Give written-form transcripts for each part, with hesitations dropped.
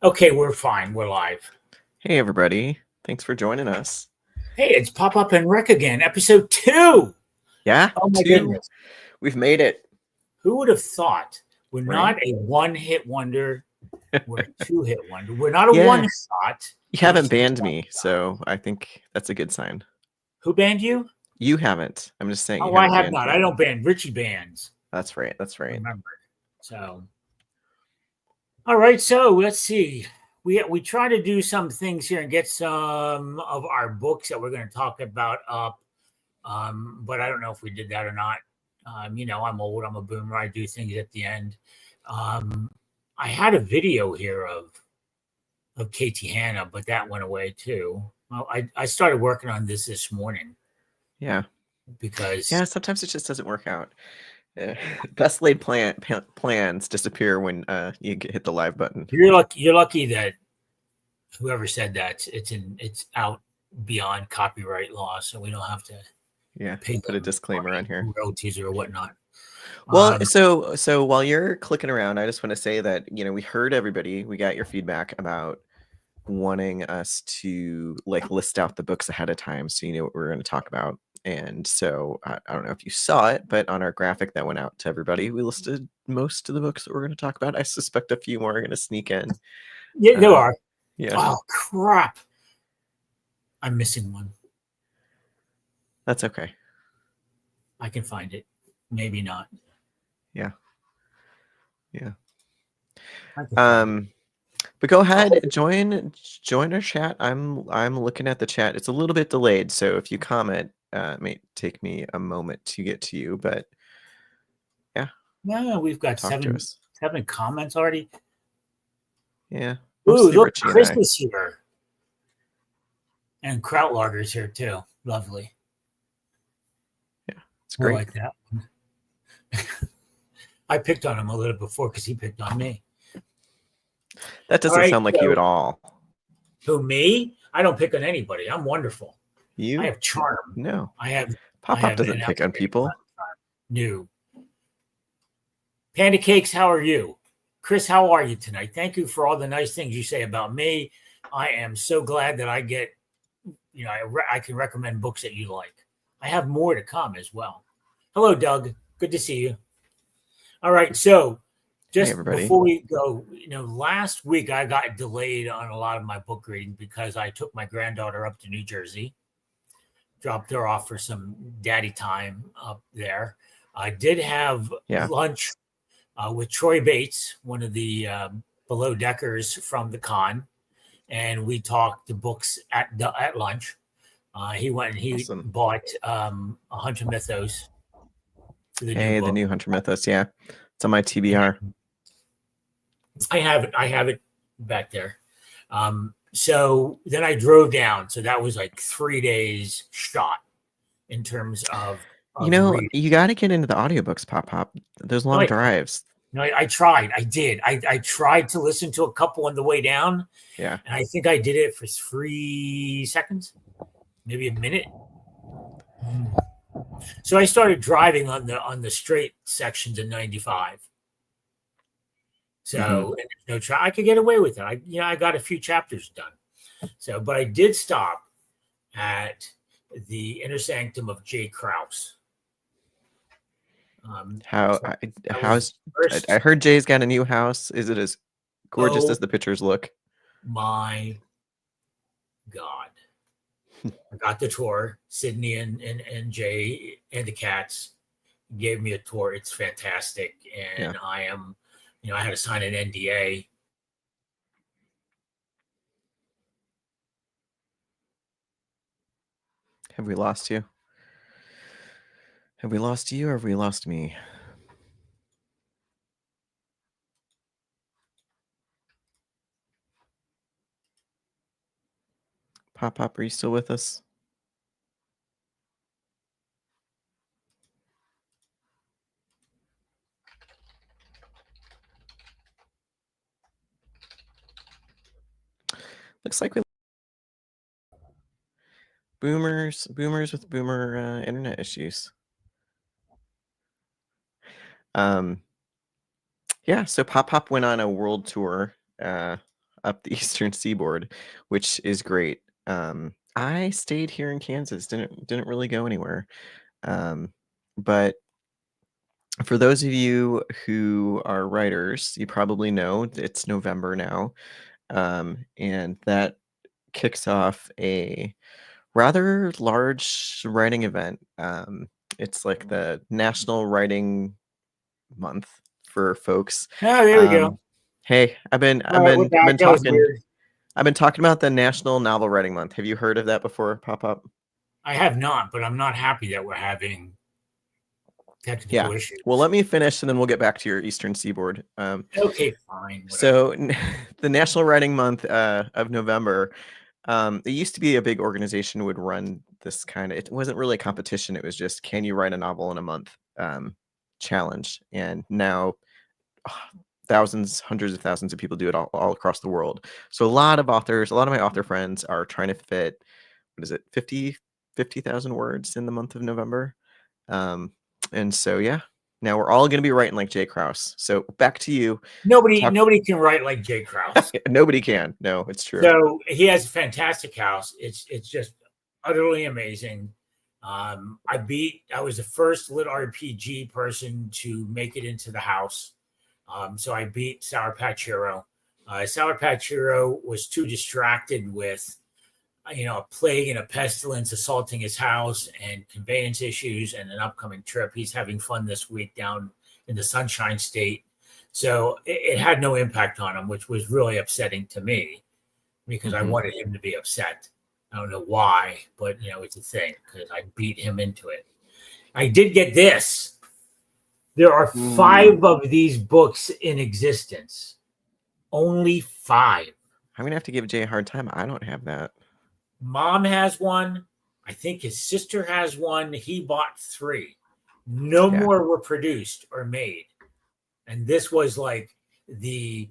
Okay, we're fine. We're live. Hey, everybody. Thanks for joining us. Hey, it's Pop Up and Reck again, episode 2. Yeah, Oh my 2. goodness. We've made it, Who would have thought? We're right? not a one-hit wonder. We're a two-hit wonder. We're not a Yeah, one-shot. you We're haven't just a banned me, one-shot. so I think that's a good sign. Who banned you? You haven't. I'm just saying you Oh, I haven't have banned not. me. I don't ban. Richie bans. That's right. That's right. Remember. So, all right. So let's see. We try to do some things here and get some of our books that we're going to talk about up. But I don't know if we did that or not. I'm old. I'm a boomer. I do things at the end. I had a video here of Katie Hanna, but that went away too. Well, I started working on this morning Yeah. because Yeah, sometimes it just doesn't work out. Best laid plans disappear when you hit the live button. you're lucky that whoever said that it's out beyond copyright law, so we don't have to Yeah, pay put a disclaimer on here. royalties or whatnot. Well, so while you're clicking around, I just want to say that, we heard everybody. We got your feedback about wanting us to list out the books ahead of time so you know what we're going to talk about. And so I don't know if you saw it, but on our graphic that went out to everybody, we listed most of the books that we're going to talk about. I suspect a few more are going to sneak in. Yeah, there are. Yeah. Oh crap! I'm missing one. That's okay. I can find it. Maybe not. Yeah. Yeah. But go ahead, join our chat. I'm looking at the chat. It's a little bit delayed, so if you comment, it may take me a moment to get to you, but yeah. Yeah, we've got seven comments already. Yeah. Ooh, look, Chris is here. And Krautlager's here too. Lovely. Yeah, it's great. I like that. I picked on him a little before because he picked on me. That doesn't sound like you at all. Who, me? I don't pick on anybody. I'm wonderful. You? I have charm. No. I have. PopPop doesn't pick on people. No. Panda Cakes, how are you? Chris, how are you tonight? Thank you for all the nice things you say about me. I am so glad that I get, I can recommend books that you like. I have more to come as well. Hello, Doug. Good to see you. All right. So just before we go, last week I got delayed on a lot of my book reading because I took my granddaughter up to New Jersey, dropped her off for some daddy time up there. I did have lunch with Troy Bates, one of the below deckers from the con, and we talked the books at lunch. He went and he bought a Hunter Mythos. The new Hunter Mythos, yeah. It's on my TBR. I have it back there. So then I drove down. So that was like 3 days shot in terms of reading. You got to get into the audiobooks, PopPop. Those long drives. No, I tried. I did. I tried to listen to a couple on the way down. Yeah. And I think I did it for 3 seconds, maybe a minute. So I started driving on the straight sections in 95. So I could get away with it. I got a few chapters done. So, but I did stop at the Inner Sanctum of J. Krause. I heard Jay's got a new house. Is it as gorgeous as the pictures look? My God. I got the tour. Sydney and Jay and the cats gave me a tour. It's fantastic. And I am, I had to sign an NDA. Have we lost you? Have we lost you or have we lost me? PopPop, are you still with us? Looks like we boomers with boomer internet issues. Yeah, so PopPop went on a world tour up the Eastern Seaboard, which is great. I stayed here in Kansas, didn't really go anywhere. But for those of you who are writers, you probably know it's November now, and that kicks off a rather large writing event. It's like the National Writing Month for folks. Oh, there we go. Hey, I've been All right, we're back. That was weird. I've been talking about the National Novel Writing Month. Have you heard of that before, PopPop? I have not, but I'm not happy that we're having technical issues. Well, let me finish and then we'll get back to your Eastern Seaboard. Okay, fine. Whatever. So the National Writing Month of November, it used to be a big organization would run this kind of, it wasn't really a competition. It was just, can you write a novel in a month challenge? And now thousands, hundreds of thousands of people do it all across the world. So a lot of authors, a lot of my author friends are trying to fit, what is it, 50,000 words in the month of November. And so, yeah, now we're all going to be writing like Jay Krause. So back to you. Nobody can write like Jay Krause. Nobody can. No, it's true. So he has a fantastic house. It's just utterly amazing. I was the first LitRPG person to make it into the house. So I beat Sour Patch Hero. Sour Patch Hero was too distracted with, a plague and a pestilence assaulting his house and conveyance issues and an upcoming trip. He's having fun this week down in the Sunshine State. So it had no impact on him, which was really upsetting to me because I wanted him to be upset. I don't know why, but, it's a thing because I beat him into it. I did get this. There are 5 of these books in existence. Only 5. I'm going to have to give Jay a hard time. I don't have that. Mom has one. I think his sister has one. He bought 3. No more were produced or made. And this was like the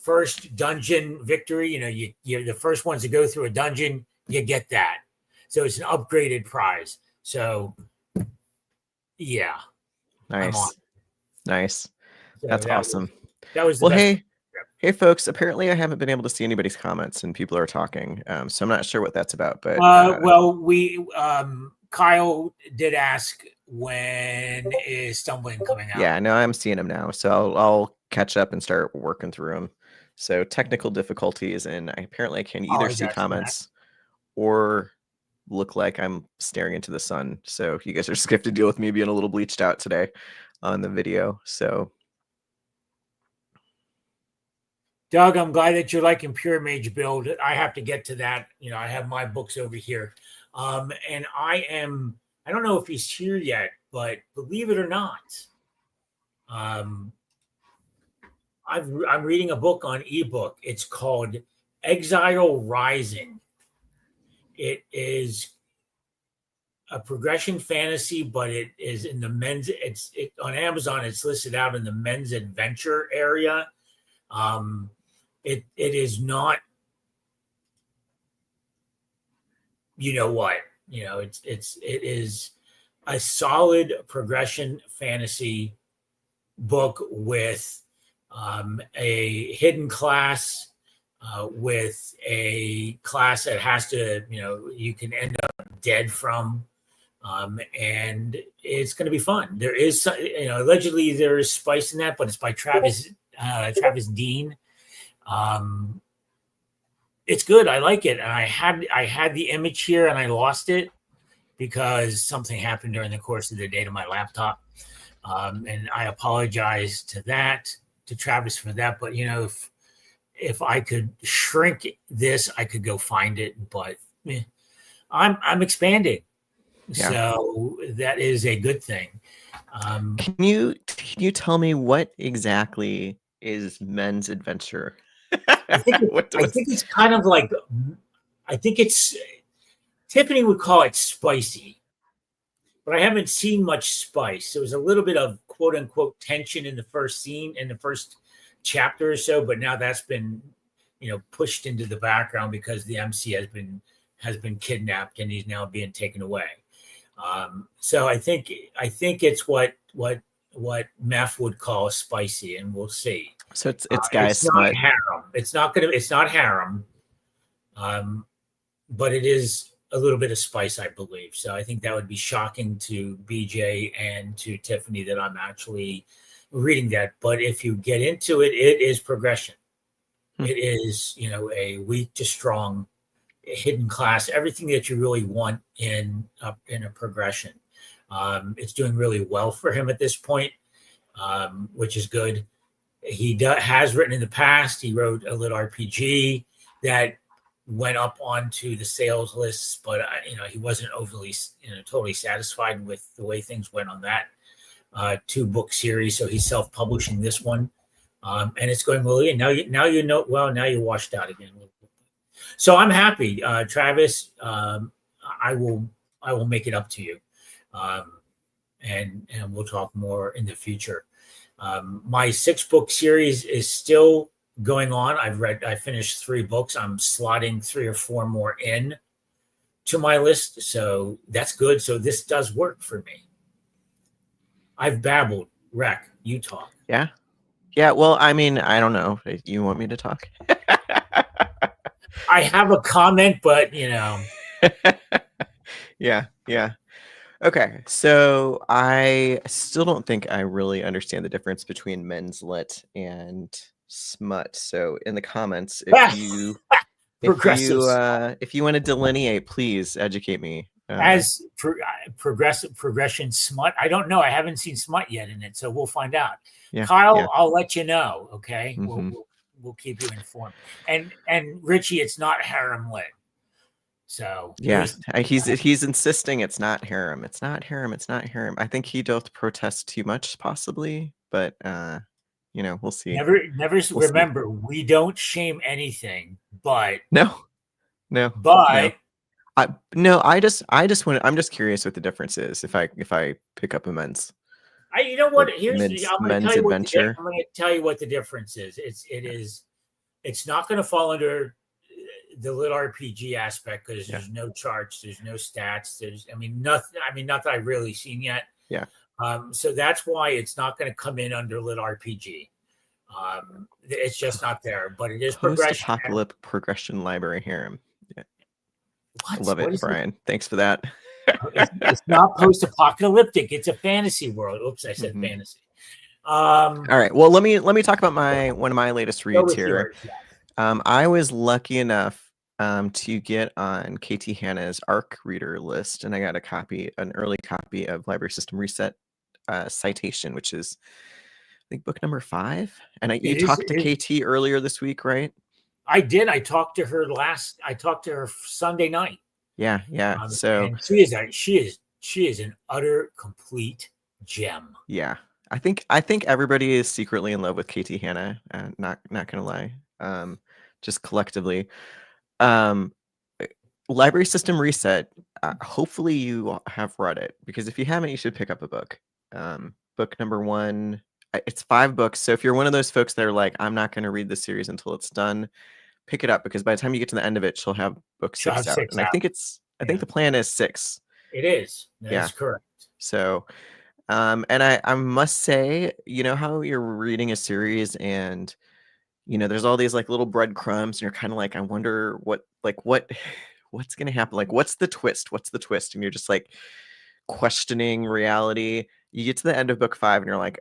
first dungeon victory. You're the first ones to go through a dungeon. You get that. So it's an upgraded prize. So, yeah. Nice. So that's awesome. That was the best. Hey, folks, apparently I haven't been able to see anybody's comments and people are talking. So I'm not sure what that's about. But Kyle did ask, when is Stumbling coming out? Yeah, no, I'm seeing him now. So I'll catch up and start working through them. So technical difficulties, and I can either see comments or look like I'm staring into the sun. So you guys are just going to have to deal with me being a little bleached out today on the video. So Doug, I'm glad that you're liking Pure Mage Build. I have to get to that. I have my books over here. And I don't know if he's here yet, but believe it or not, I'm reading a book on ebook. It's called Exile Rising. It is a progression fantasy, but it is in the men's, on Amazon, it's listed out in the men's adventure area. It is not, it is a solid progression fantasy book with a hidden class, with a class that has to, you can end up dead from, and it's going to be fun. There is, allegedly there is spice in that, but it's by Travis Dean. It's good. I like it. And I had the image here and I lost it because something happened during the course of the day to my laptop. And I apologize to Travis for that. But if I could shrink this, I could go find it. But I'm expanding. Yeah. So that is a good thing. Can you tell me what exactly is men's adventure? I think it's kind of like, Tiffany would call it spicy, but I haven't seen much spice. There was a little bit of quote unquote tension in the first scene, in the first chapter or so, but now that's been, pushed into the background because the MC has been kidnapped and he's now being taken away. So I think it's what Meph would call spicy, and we'll see. So it's guys smut. Harem. It's not harem, but it is a little bit of spice, I believe. So I think that would be shocking to BJ and to Tiffany that I'm actually reading that. But if you get into it, it is progression. It is, a weak to strong, hidden class, everything that you really want in a progression. It's doing really well for him at this point, which is good. He has written in the past. He wrote a LitRPG that went up onto the sales lists, but he wasn't overly, totally satisfied with the way things went on that 2-book series. So he's self-publishing this one, and it's going well. Now you know. Well, now you're washed out again. So I'm happy, Travis. I will make it up to you, and we'll talk more in the future. My 6-book series is still going on. I finished 3 books. I'm slotting 3 or 4 more in to my list. So that's good. So this does work for me. I've babbled. Reck, you talk. Yeah. Yeah. Well, I mean, I don't know. You want me to talk? I have a comment, but Yeah. Okay, so I still don't think I really understand the difference between men's lit and smut. So in the comments, if you want to delineate, please educate me. As progression smut, I don't know. I haven't seen smut yet in it, so we'll find out. Yeah, Kyle, I'll let you know. Okay, we'll keep you informed. And Richie, it's not harem lit. So yeah, he's insisting it's not harem. It's not harem. It's not harem. I think he doth protest too much, possibly, but we'll see. Never remember, we don't shame anything, but no. But I just want. I'm just curious what the difference is if I pick up a men's. You know what? Here's men's adventure. I'm going to tell you what the difference is. It's not going to fall under the LitRPG aspect because there's no charts, there's no stats, nothing. Not that I've really seen yet. Yeah. So that's why it's not going to come in under LitRPG. It's just not there, but it is post-apocalyptic progression library harem. Yeah. I love it, Brian. Thanks for that. It's not post-apocalyptic. It's a fantasy world. Oops, I said fantasy. All right. Well, let me talk about one of my latest reads here. I was lucky enough to get on KT Hanna's ARC reader list, and I got an early copy of Library System Reset Citation, which is I think book number 5. And you talked to KT earlier this week, right? I did. I talked to her Sunday night. Yeah. So and she is an utter complete gem. Yeah. I think everybody is secretly in love with KT Hanna. Not gonna lie. Just collectively. Library System Reset. Hopefully you have read it, because if you haven't, you should pick up a book. Book number 1. It's 5 books. So if you're one of those folks that are like, I'm not going to read this series until it's done, pick it up, because by the time you get to the end of it, she'll have book 6 out. And I think the plan is 6. It is. That's correct. So, and I must say, how you're reading a series and, there's all these like little breadcrumbs and you're kind of like, I wonder what's going to happen? Like, what's the twist? And you're just like questioning reality. You get to the end of book 5 and you're like,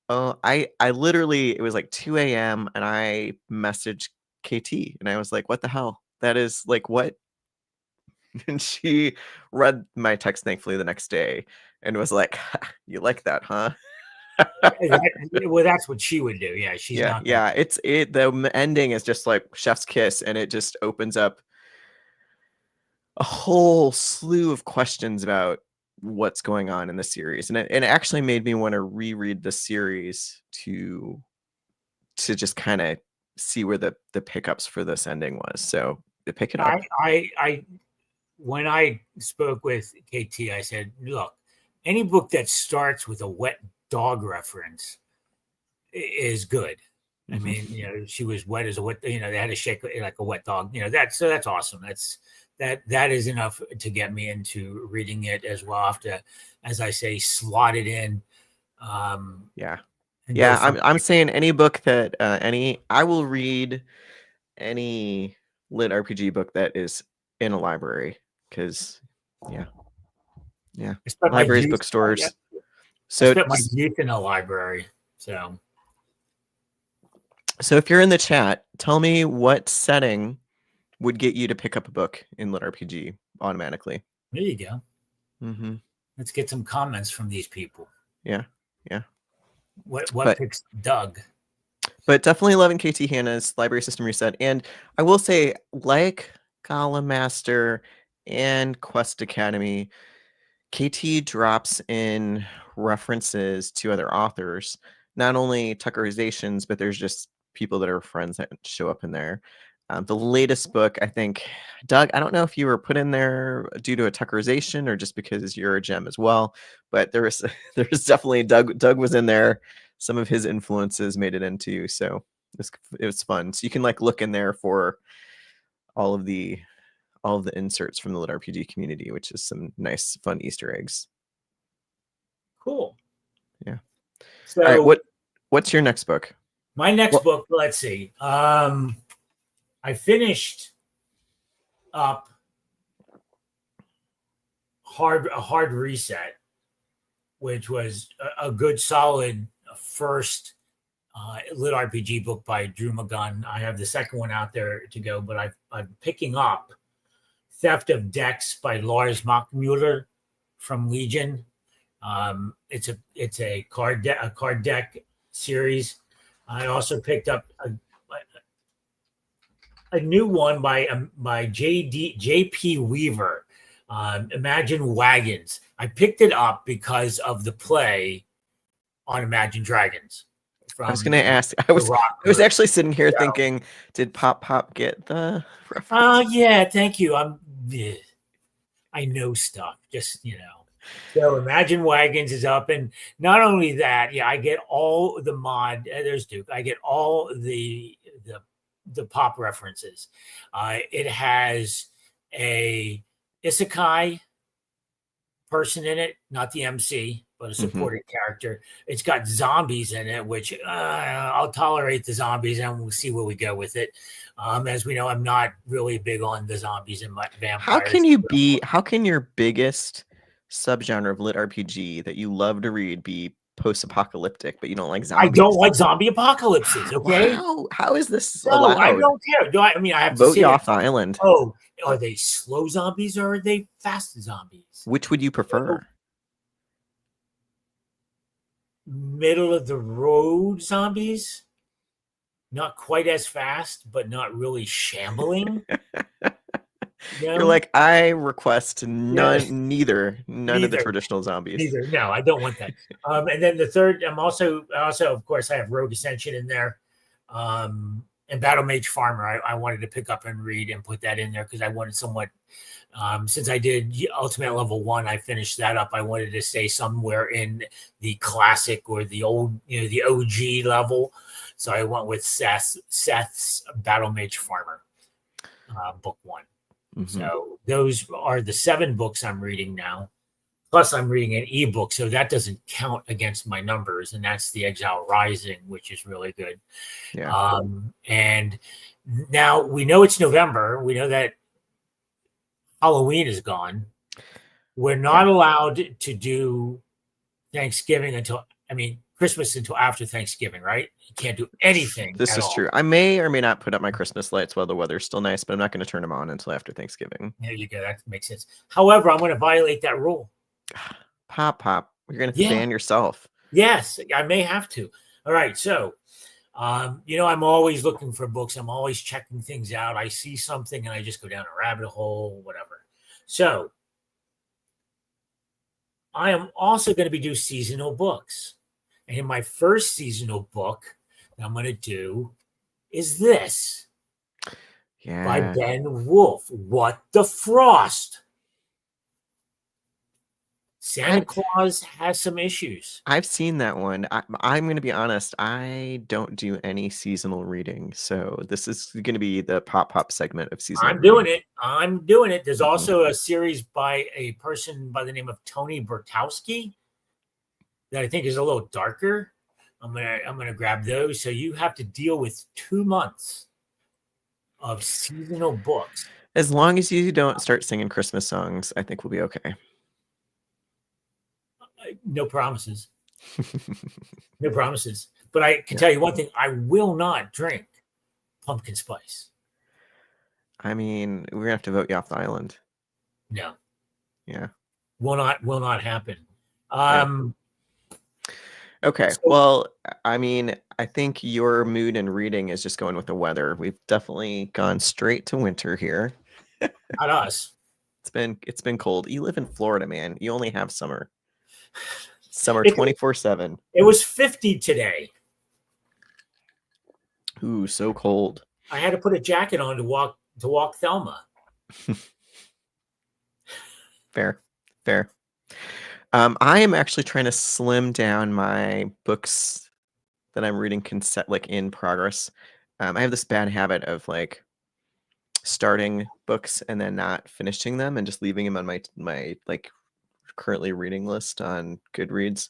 oh, I literally, it was like 2 a.m. and I messaged KT and I was like, what the hell? That is like, what? And she read my text, thankfully, the next day and was like, you like that, huh? Well, that's what she would do. Yeah. She's not. Yeah. The ending is just like chef's kiss, and it just opens up a whole slew of questions about what's going on in the series, and it actually made me want to reread the series to just kind of see where the pickups for this ending was. So pick it up. When I spoke with KT, I said, look, any book that starts with a wet dog reference is good. I mean, she was wet as a wet, they had to shake like a wet dog, that's awesome. That is enough to get me into reading it as well. I have to, as I say, slot it in. and go Yeah, from I'm saying any book that I will read any lit RPG book that is in a library, because yeah, I spent my libraries, youth. Yeah, bookstores. I So spent my youth in a library. So so if you're in the chat, tell me what setting would get you to pick up a book in lit RPG automatically. there you go. Mm-hmm. Let's get some comments from these people. Yeah. What But picks Doug? definitely loving KT Hanna's Library System Reset. And I will say, like Golem Master and Quest Academy, KT drops in references to other authors, not only Tuckerizations, but there's just people that are friends that show up in there. The latest book, I think, Doug, I don't know if you were put in there due to a Tuckerization or just because you're a gem as well, but there was definitely Doug was in there. Some of his influences made it into, so it was fun. So you can like look in there for all of the inserts from the lit RPG community, which is some nice, fun Easter eggs. Cool. Yeah. So all right, what's your next book? My next book, let's see. I finished up a hard reset, which was a good solid first lit RPG book by Drew McGunn. I have the second one out there to go, but I'm picking up Theft of Decks by Lars Mockmuller from Legion. It's a card deck series. I also picked up a new one by J.P. Weaver, Imagine Wagons. I picked it up because of the play on Imagine Dragons. I was going to ask. I was actually sitting here thinking, did PopPop get the reference? Yeah, thank you. I know stuff, just So Imagine Wagons is up, and not only that, yeah, I get all the mod. There's Duke. I get all the pop references. It has a isekai person in it, not the MC, but a supported character. It's got zombies in it, which I'll tolerate the zombies, and we'll see where we go with it. As we know, I'm not really big on the zombies and vampires. How can your biggest subgenre of lit RPG that you love to read be post-apocalyptic, but you don't like zombies? I don't like zombie apocalypses. Okay, how is this no, allowed? I don't care. I mean, I have vote to you off the island. Oh, are they slow zombies or are they fast zombies? Which would you prefer? Middle of the road zombies, not quite as fast, but not really shambling. You're like, I request neither of the traditional zombies. Neither. No, I don't want that. And then the third, I'm also, of course, I have Rogue Ascension in there. And Battle Mage Farmer, I wanted to pick up and read and put that in there because I wanted somewhat, since I did Ultimate Level 1, I finished that up. I wanted to stay somewhere in the classic or the old, the OG level. So I went with Seth's Battle Mage Farmer, book 1. So those are the 7 books I'm reading now. Plus, I'm reading an ebook, so that doesn't count against my numbers, and that's The Exile Rising, which is really good. Yeah. And now we know it's November. We know that Halloween is gone. We're not allowed to do Thanksgiving Christmas until after Thanksgiving, right? You can't do anything. This is true. I may or may not put up my Christmas lights while the weather's still nice, but I'm not going to turn them on until after Thanksgiving. There you go. That makes sense. However, I'm going to violate that rule. PopPop, you're going to ban yourself. Yes, I may have to. All right. So, I'm always looking for books. I'm always checking things out. I see something and I just go down a rabbit hole, whatever. So, I am also going to be doing seasonal books. And in my first seasonal book that I'm going to do is this by Ben Wolf. What the Frost? Santa Claus has some issues. I've seen that one. I'm going to be honest. I don't do any seasonal reading. So this is going to be the PopPop segment of seasonal reading. I'm doing it. There's also a series by a person by the name of Tony Bertowski that I think is a little darker. I'm gonna grab those. So you have to deal with 2 months of seasonal books. As long as you don't start singing Christmas songs, I think we'll be okay. No promises. No promises. But I can tell you one thing: I will not drink pumpkin spice. I mean, we're gonna have to vote you off the island. No. Yeah. Will not happen. Okay. So, well, I mean, I think your mood and reading is just going with the weather. We've definitely gone straight to winter here. not us. It's been cold. You live in Florida, man. You only have summer. Summer It, 24/7. it was 50 today. Ooh, so cold. I had to put a jacket on to walk Thelma. Fair. I am actually trying to slim down my books that I'm reading like in progress. I have this bad habit of like starting books and then not finishing them and just leaving them on my like currently reading list on Goodreads.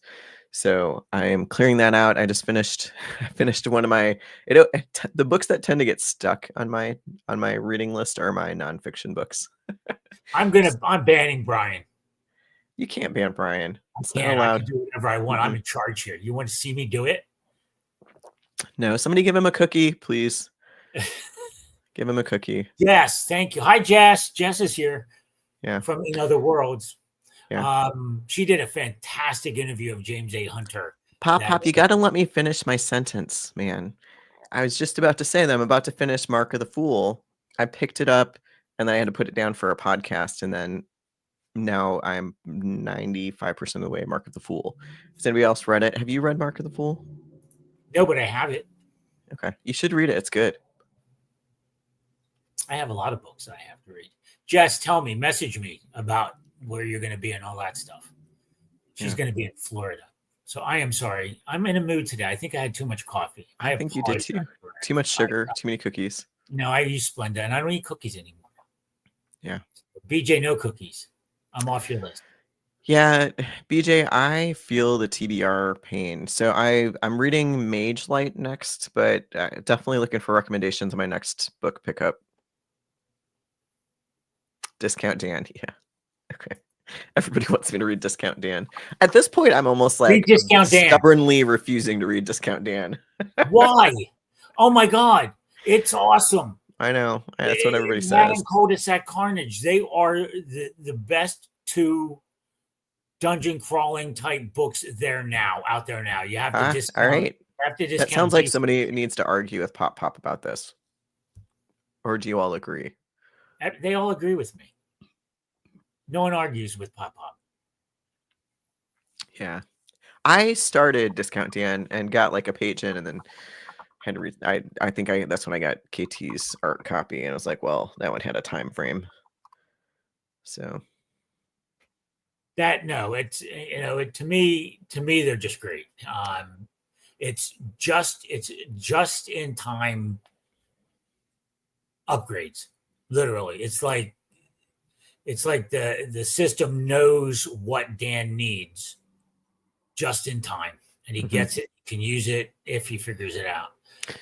So I am clearing that out. I just finished one of my the books that tend to get stuck on my reading list are my nonfiction books. I'm banning Brian. You can't ban Brian. It's not I allowed. can do whatever I want. I'm in charge here. You want to see me do it? No, somebody give him a cookie, please. Give him a cookie. Yes, thank you. Hi, Jess. Jess is here. Yeah. From In Other Worlds. Yeah. She did a fantastic interview of James A. Hunter. Pop, you got to let me finish my sentence, man. I was just about to say that I'm about to finish Mark of the Fool. I picked it up and then I had to put it down for a podcast, and then now I'm 95% of the way Mark of the Fool. Has anybody else read it? Have you read Mark of the Fool? No, but I have it. Okay. You should read it. It's good. I have a lot of books I have to read. Jess, message me about where you're going to be and all that stuff. She's going to be in Florida. So I am sorry. I'm in a mood today. I think I had too much coffee. I think you did too. Too much sugar, too many cookies. No, I use Splenda and I don't eat cookies anymore. Yeah. BJ, no cookies. I'm off your list. Yeah, BJ, I feel the TBR pain. So I'm reading Mage Light next, but definitely looking for recommendations on my next book pickup. Discount Dan, yeah. Okay. Everybody wants me to read Discount Dan. At this point, I'm almost like stubbornly refusing to read Discount Dan. Why? Oh my God. It's awesome. I know. That's what everybody says. And Cul-de-sac Carnage. They are the best two dungeon crawling type books out there now. You have to discount. All right. That sounds like somebody needs to argue with PopPop about this. Or do you all agree? They all agree with me. No one argues with PopPop. Yeah. I started Discount Dan and got like a page in and then had to read. I think that's when I got KT's art copy and I was like, well, that one had a time frame. So it's to me they're just great. It's just in time upgrades. Literally, it's like the system knows what Dan needs just in time, and he gets it. Can use it if he figures it out.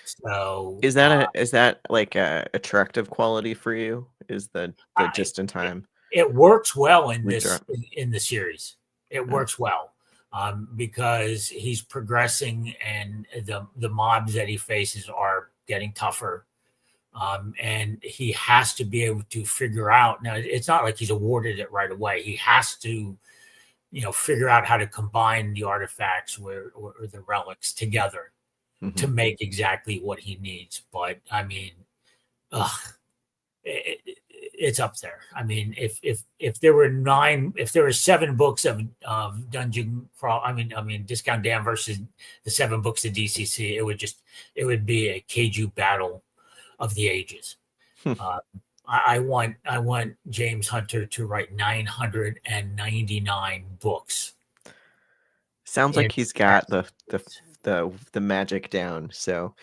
So is that like a attractive quality for you? Is the just in time? It works well in the series. It works well because he's progressing, and the mobs that he faces are getting tougher. And he has to be able to figure out. Now, it's not like he's awarded it right away. He has to, figure out how to combine the artifacts or the relics together to make exactly what he needs. But I mean, it's up there. I mean, if there were 7 books of Dungeon Crawl, I mean, Discount Dan versus the 7 books of DCC, it would be a Keiju battle of the ages. I want James Hunter to write 999 books. Sounds like he's got the magic down. So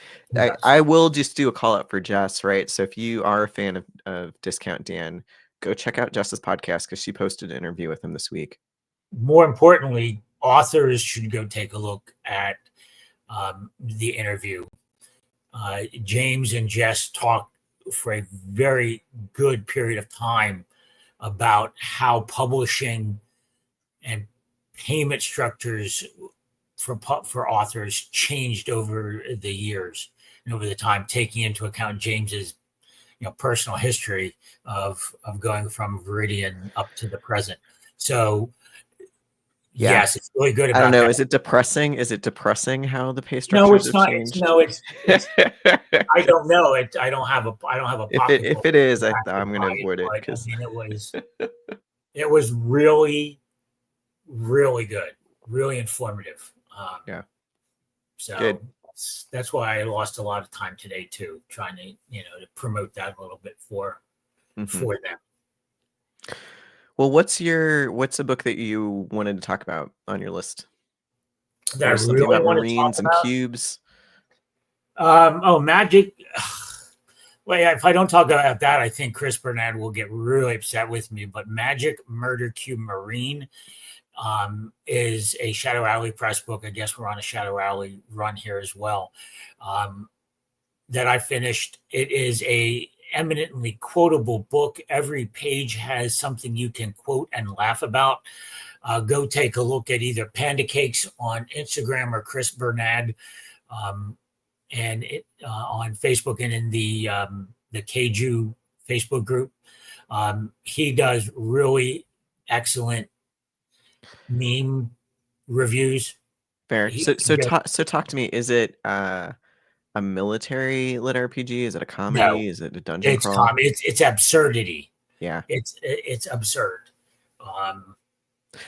I will just do a call out for Jess, right? So if you are a fan of Discount Dan, go check out Jess's podcast because she posted an interview with him this week. More importantly, authors should go take a look at the interview. James and Jess talked for a very good period of time about how publishing and payment structures for authors changed over the years and over the time, taking into account James's personal history of going from Viridian up to the present. So yes, it's really good about I don't know. that. Is it depressing? Is it depressing how the pay No, structures it's have not. changed? It's I don't know. I don't have a If it is, I'm going to avoid it but I because mean it was really, really good, really informative. Yeah. So Good. that's why I lost a lot of time today too, trying to to promote that a little bit for them. Well, what's a book that you wanted to talk about on your list? That I Or something really about want marines to and talk cubes. about. Magic. Well, yeah, if I don't talk about that, I think Chris Bernard will get really upset with me. But Magic Murder Cube Marine is a Shadow Alley Press book. I guess we're on a Shadow Alley run here as well. That I finished. It is a eminently quotable book. Every page has something you can quote and laugh about. Go take a look at either Panda Cakes on Instagram or Chris Bernard, and it on Facebook and in the Keiju Facebook group. He does really excellent meme reviews. Fair. So talk to me. Is it a military lit RPG? Is it a comedy? No, is it a dungeon it's crawl? it's absurdity. Yeah, it's absurd.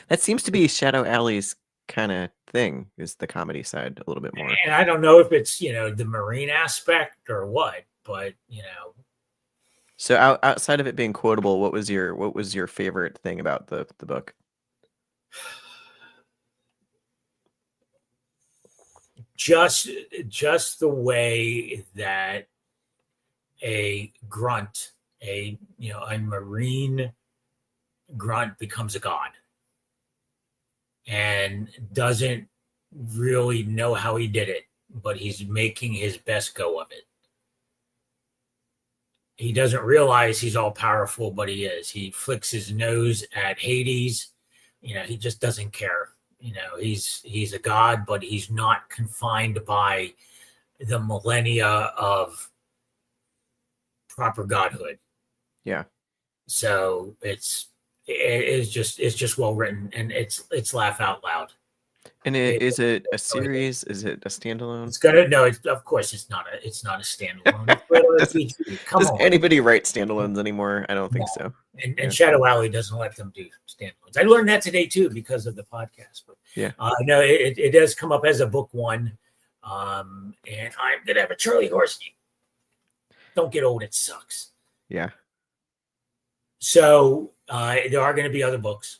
That seems to be Shadow Alley's kind of thing, is the comedy side a little bit more. And I don't know if it's the marine aspect or what, but So outside of it being quotable, what was your favorite thing about the book? Just the way that a grunt, a marine grunt becomes a god and doesn't really know how he did it, but he's making his best go of it. He doesn't realize he's all powerful, but he is. He flicks his nose at Hades. He just doesn't care. He's a god, but he's not confined by the millennia of proper godhood. Yeah. So it's just well written, and it's laugh out loud. And is it a series? Is it a standalone? It's gonna no. Of course, it's not a standalone. Does anybody write standalones anymore? I don't think so. And Shadow Alley doesn't let them do standalones. I learned that today too because of the podcast. But yeah, no, it does come up as a book one, and I'm gonna have a Charlie horse. Don't get old; it sucks. Yeah. So there are going to be other books.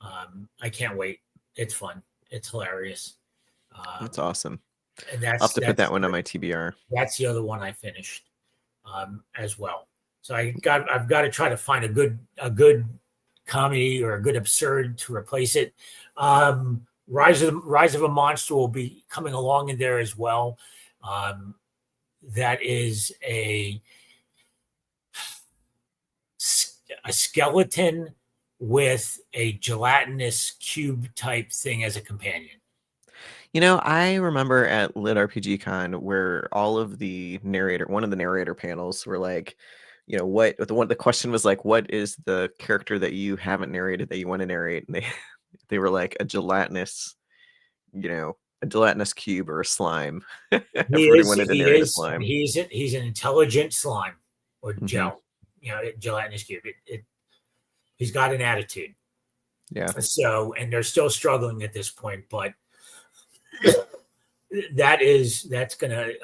I can't wait. It's fun. It's hilarious. That's awesome. And I'll have to put that one on my TBR. That's the other one I finished as well. So I've got to try to find a good comedy or a good absurd to replace it. Rise of a Monster will be coming along in there as well. That is a skeleton with a gelatinous cube type thing as a companion. I remember at LitRPG Con where all of one of the narrator panels were like, the question was like, what is the character that you haven't narrated that you want to narrate? And they were like a gelatinous cube or a slime. Everybody wanted to narrate a slime. He's an intelligent slime or gel, gelatinous cube. He's got an attitude. Yeah. So, and they're still struggling at this point, but I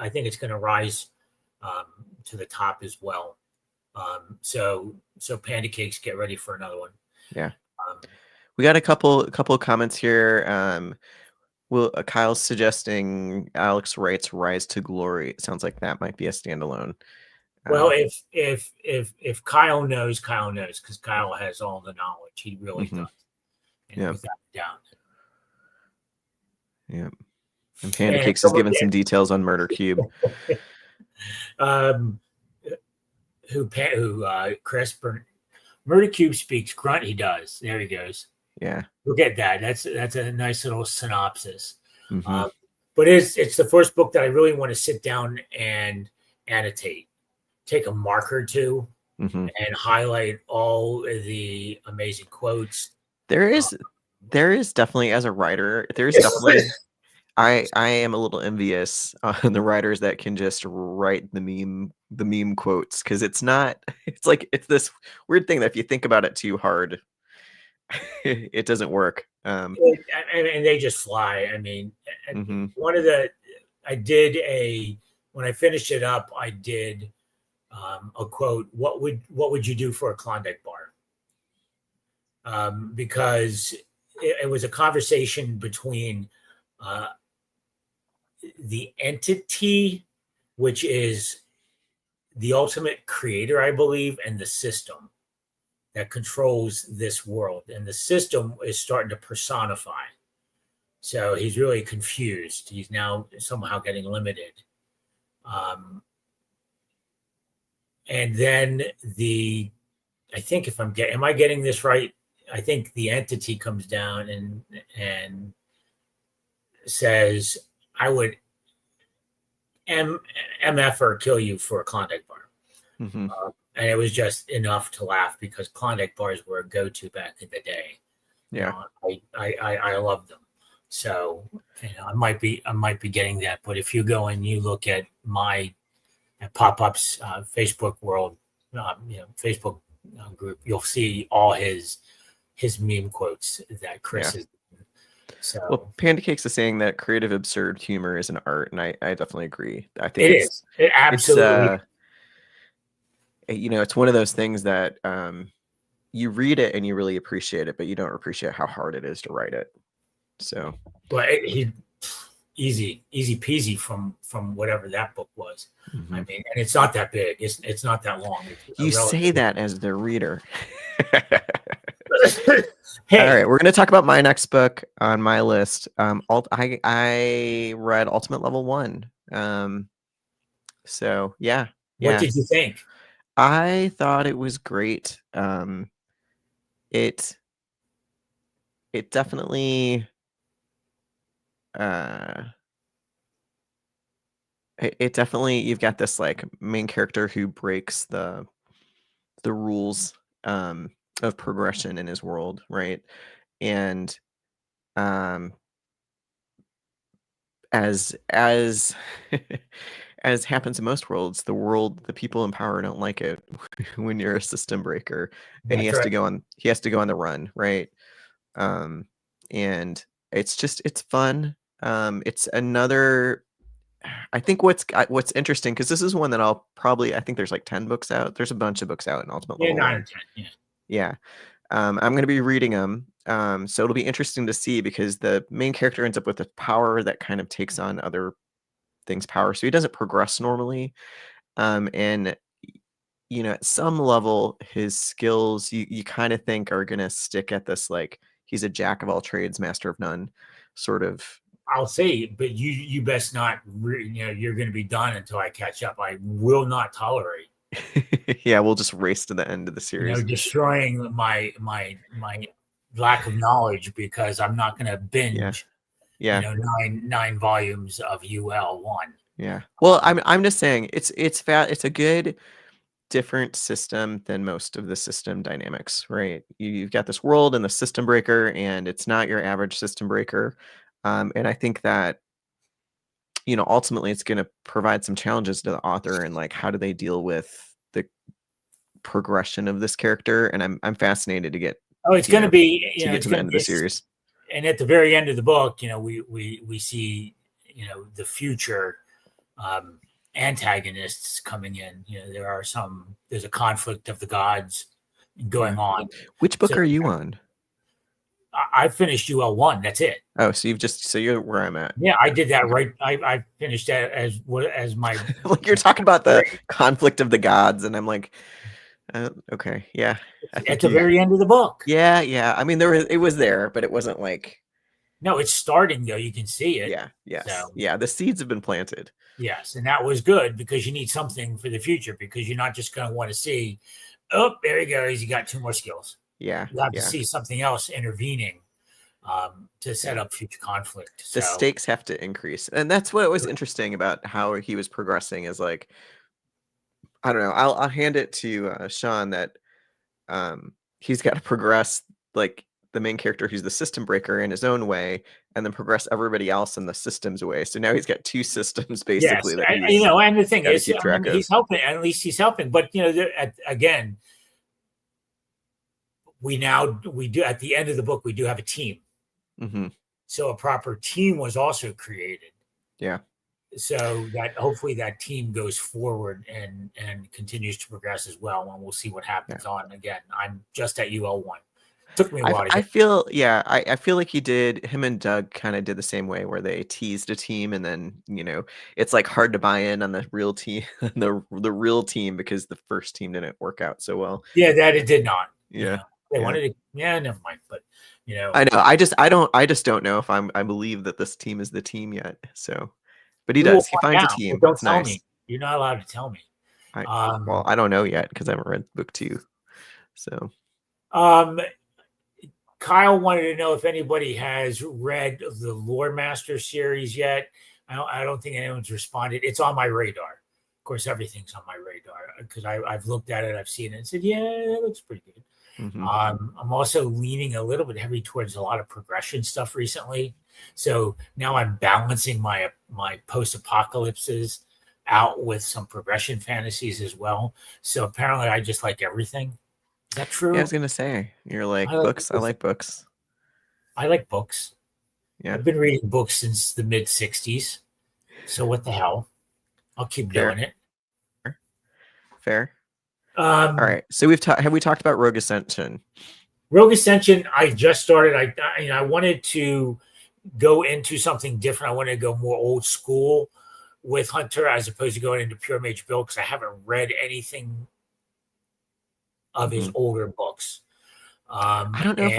think it's gonna rise to the top as well. So Panda Cakes, get ready for another one. Yeah. We got a couple of comments here. Kyle's suggesting Alex Wright's Rise to Glory. It sounds like that might be a standalone. Well, if Kyle knows, because Kyle has all the knowledge. He really does. And without a doubt. Yeah. And Panda And Cakes is giving some details on Murder Cube. Chris Murder Cube speaks grunt. He does. There he goes. Yeah. Look at that. That's a nice little synopsis. Mm-hmm. But it's the first book that I really want to sit down and annotate, take a marker to, Mm-hmm. and highlight all the amazing quotes. There is definitely, as a writer, there's definitely I am a little envious on the writers that can just write the meme quotes, because it's this weird thing that if you think about it too hard, it doesn't work. And they just fly. I mean, mm-hmm. When I finished it up, I did a quote. What would you do for a Klondike bar? Because it was a conversation between the entity, which is the ultimate creator, I believe, and the system that controls this world. And the system is starting to personify. So he's really confused. He's now somehow getting limited. And then I think am I getting this right? I think the entity comes down and says, I would MF or kill you for a Klondike bar. Mm-hmm. And it was just enough to laugh, because Klondike bars were a go-to back in the day. Yeah. I love them. So I might be getting that. But if you go and you look at PopPop's Facebook world, Facebook group, you'll see all his meme quotes that Chris is. So, well, Panda Cakes is saying that creative absurd humor is an art, and I definitely agree. I think it is. It absolutely. It's one of those things that you read it and you really appreciate it, but you don't appreciate how hard it is to write it. So, but he easy peasy from whatever that book was. Mm-hmm. I mean, and it's not that big. It's not that long. You say that as the reader. Hey. All right, we're going to talk about my next book on my list. I read Ultimate Level 1. So yeah. What did you think? I thought it was great. It definitely you've got this like main character who breaks the rules of progression in his world, right? And as as happens in most worlds, the people in power don't like it when you're a system breaker, and he has to go on the run, right? And it's fun. It's another, I think what's interesting, because this is one that I think there's like 10 books out. There's a bunch of books out in Ultimate Level 9 1. or 10, yeah. I'm going to be reading them. So it'll be interesting to see, because the main character ends up with a power that kind of takes on other things' power. So he doesn't progress normally. And at some level, his skills you kind of think are going to stick at this, like, he's a jack of all trades, master of none sort of. I'll say, but you best not, you're going to be done until I catch up. I will not tolerate. Yeah, we'll just race to the end of the series. Destroying my lack of knowledge, because I'm not going to binge. Yeah. 9 volumes of UL1. Yeah. Well, I'm just saying it's a good different system than most of the system dynamics, right? You've got this world and the system breaker, and it's not your average system breaker. And I think that ultimately it's going to provide some challenges to the author, and like, how do they deal with the progression of this character? And I'm fascinated to get. Oh, it's going to be to get to the end of the series. And at the very end of the book, we see the future antagonists coming in. There's a conflict of the gods going on. Which book are you on? I finished UL1. That's it. Oh, so you're where I'm at. Yeah, I did that right. I finished that as my. Like, you're talking about the conflict of the gods, and I'm like, okay, yeah. At the very end of the book. Yeah. I mean, it was there, but it wasn't like. No, it's starting though. You can see it. Yeah. Yes. So Yeah. The seeds have been planted. yes, and that was good because you need something for the future because you're not just going to want to see, oh, there he goes. You got two more skills. Yeah. You have to Yeah. see something else intervening to set Yeah. up future conflict. The So stakes have to increase, and that's what was interesting about how he was progressing. Is like, I don't know. I'll hand it to Sean that he's got to progress like the main character who's the system breaker in his own way, and then progress everybody else in the system's way. So now he's got two systems yes, basically that you he's know, and the thing got to is, keep I mean, track of. he's helping. At least he's helping. But you know, again, we do at the end of the book we do have a team. Mm-hmm. So a proper team was also created. Yeah. So that hopefully that team goes forward and continues to progress as well, and we'll see what happens on. Again, I'm just at UL1. Took me a while to I get. feel, yeah, I feel like him and Doug kind of did the same way where they teased a team, and then, it's like hard to buy in on the real team, the real team, because the first team didn't work out so well. Yeah, that it did not. Yeah. They wanted to, never mind. But I know. I just don't know if I believe that this team is the team yet. So, but he we will does. He find finds a out. But team. don't It's tell nice. me. You're not allowed to tell me. Well, I don't know yet because I haven't read book 2. So, Kyle wanted to know if anybody has read the Lore Master series yet. I don't think anyone's responded. It's on my radar. Of course, everything's on my radar because I've looked at it, I've seen it, and said, yeah, it looks pretty good. mm-hmm. I'm also leaning a little bit heavy towards a lot of progression stuff recently. So now I'm balancing my post-apocalypses out with some progression fantasies as well. So apparently I just like everything. Is that true? Yeah, I was gonna say you're like books. I like books. I like books. Yeah, I've been reading books since the mid '60s. So what the hell? I'll keep doing it. Fair. All right. So have we talked about Rogue Ascension? Rogue Ascension, I just started. I wanted to go into something different. I wanted to go more old school with Hunter as opposed to going into pure mage build because I haven't read anything of his older books. I don't know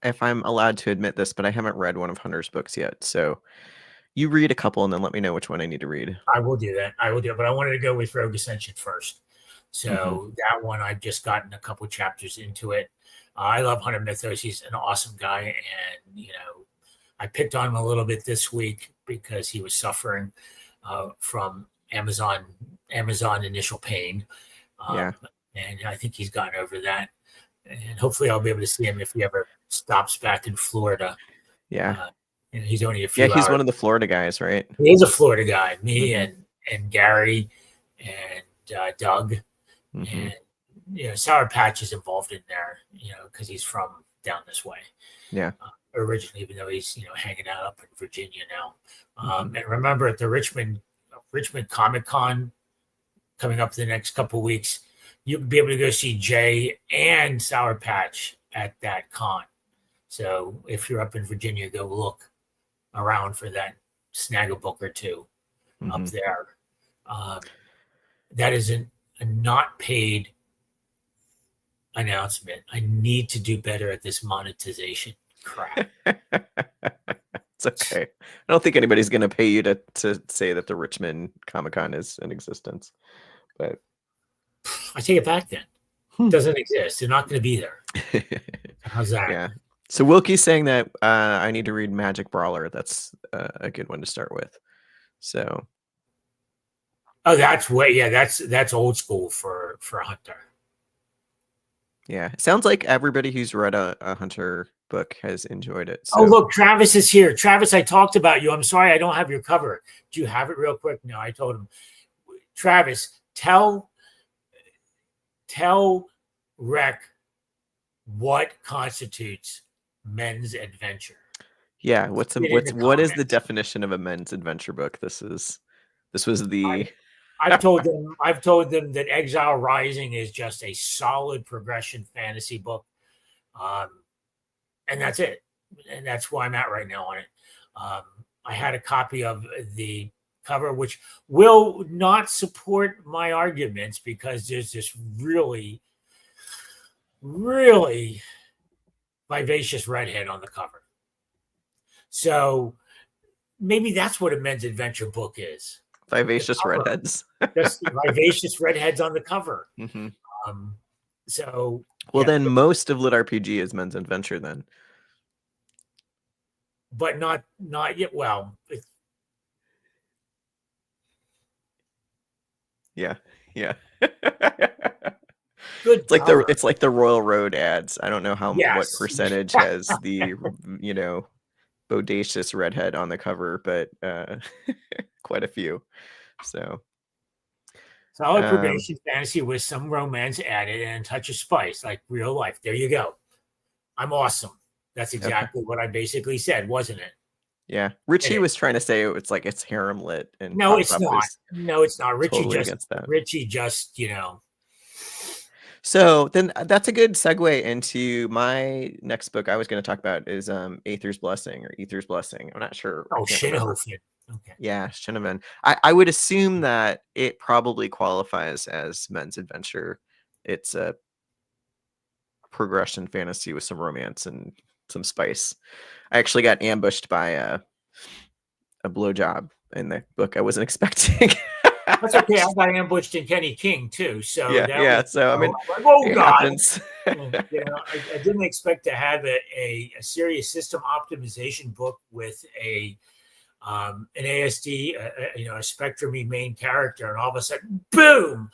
if I'm allowed to admit this, but I haven't read one of Hunter's books yet. So you read a couple and then let me know which one I need to read. I will do that. But I wanted to go with Rogue Ascension first. So that one, I've just gotten a couple chapters into it. I love Hunter Mythos. He's an awesome guy. And, I picked on him a little bit this week because he was suffering from Amazon initial pain. And I think he's gotten over that. And hopefully I'll be able to see him if he ever stops back in Florida. Yeah. He's only a few hours. He's one of the Florida guys, right? He is a Florida guy. Me and Gary and Doug. And Sour Patch is involved in there, because he's from down this way. Yeah. Originally, even though he's hanging out up in Virginia now. And remember, at the Richmond Comic Con coming up the next couple of weeks, you'll be able to go see Jay and Sour Patch at that con. So if you're up in Virginia, go look around for that. Snag a book or two up there. That isn't a not paid announcement. I need to do better at this monetization crap. It's okay. I don't think anybody's going to pay you to say that the Richmond Comic-Con is in existence. But I take it back then. It doesn't exist. They're not going to be there. How's that? Yeah. So Wilkie's saying that I need to read Magic Brawler. That's a good one to start with. So. Oh, that's old school for Hunter. Yeah, it sounds like everybody who's read a Hunter book has enjoyed it. So. Oh, look, Travis is here. Travis, I talked about you. I'm sorry I don't have your cover. Do you have it real quick? No, I told him. Travis, tell Reck what constitutes men's adventure. Yeah, what is the definition of a men's adventure book? This was the. I've told them that Exile Rising is just a solid progression fantasy book, and that's it. And that's where I'm at right now on it. I had a copy of the cover, which will not support my arguments because there's this really, really vivacious redhead on the cover. So maybe that's what a men's adventure book is. Vivacious redheads. Just vivacious redheads on the cover. Mm-hmm. So well, then most of LitRPG is men's adventure then. But not yet. Well, yeah. Good. It's like the Royal Road ads. I don't know what percentage has the bodacious redhead on the cover, but quite a few. So solid probation fantasy with some romance added and a touch of spice, like real life. There you go. I'm awesome. That's exactly what I basically said, wasn't it? Yeah, Richie was trying to say it's like it's harem lit, and no, it's not. No, it's not. Richie just So then that's a good segue into my next book I was going to talk about is Aether's Blessing or Ether's Blessing. I'm not sure. Oh, Shinhofen. Okay. Yeah, Shinhofen. I would assume that it probably qualifies as men's adventure. It's a progression fantasy with some romance and some spice. I actually got ambushed by a blowjob in the book I wasn't expecting. That's okay. I got ambushed in Kenny King too. So yeah. So I mean, oh God, I didn't expect to have a serious system optimization book with an ASD, a Spectrum-y main character, and all of a sudden, boom,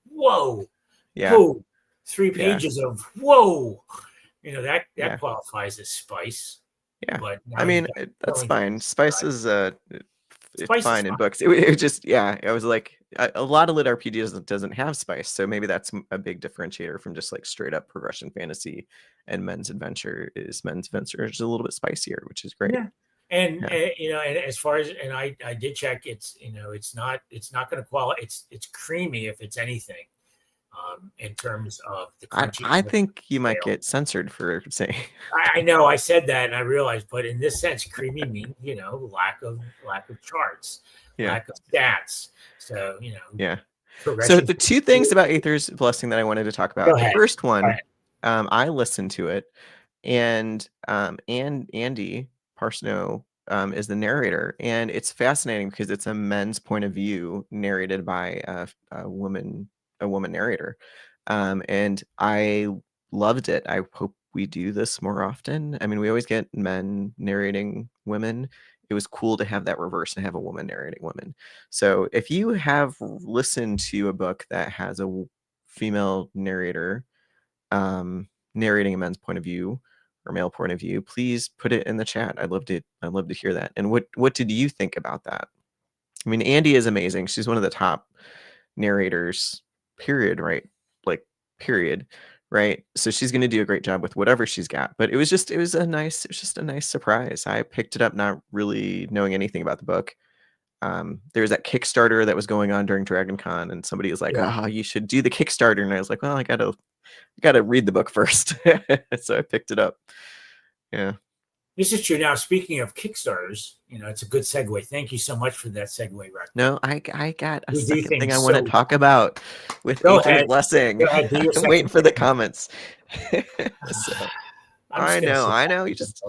whoa, boom, 3 pages of whoa. That qualifies as spice. Yeah, but I mean that's fine. Spice is it's fine in books. It just I was like a lot of LitRPG doesn't have spice, so maybe that's a big differentiator from just like straight up progression fantasy. And men's adventure is a little bit spicier, which is great. Yeah. And as far as I did check, it's not going to qualify. It's creamy if it's anything. In terms of the crunchy, I think you might get censored for saying. I know I said that, and I realized, but in this sense, creamy means lack of charts, lack of stats. So So the two things about Aether's Blessing that I wanted to talk about. The first one, I listened to it, and Andy Parsnow is the narrator, and it's fascinating because it's a men's point of view narrated by a woman narrator, and I loved it. I hope we do this more often. I mean, we always get men narrating women. It was cool to have that reverse and have a woman narrating women. So if you have listened to a book that has a female narrator narrating a men's point of view or male point of view, please put it in the chat. I'd love to hear that. And what did you think about that? I mean, Andy is amazing. She's one of the top narrators, period, right? Like, period, right? So she's going to do a great job with whatever she's got. But it was just a nice surprise. I picked it up not really knowing anything about the book. There was that Kickstarter that was going on during Dragon Con, and somebody was like, "Oh, you should do the Kickstarter," and I was like, "Well, I gotta read the book first." So I picked it up. Yeah. This is true. Now, speaking of Kickstarters, it's a good segue. Thank you so much for that segue, Reck. No, I got a second thing I want to talk about with Aether's Blessing. I'm waiting for the comments. I know. You just,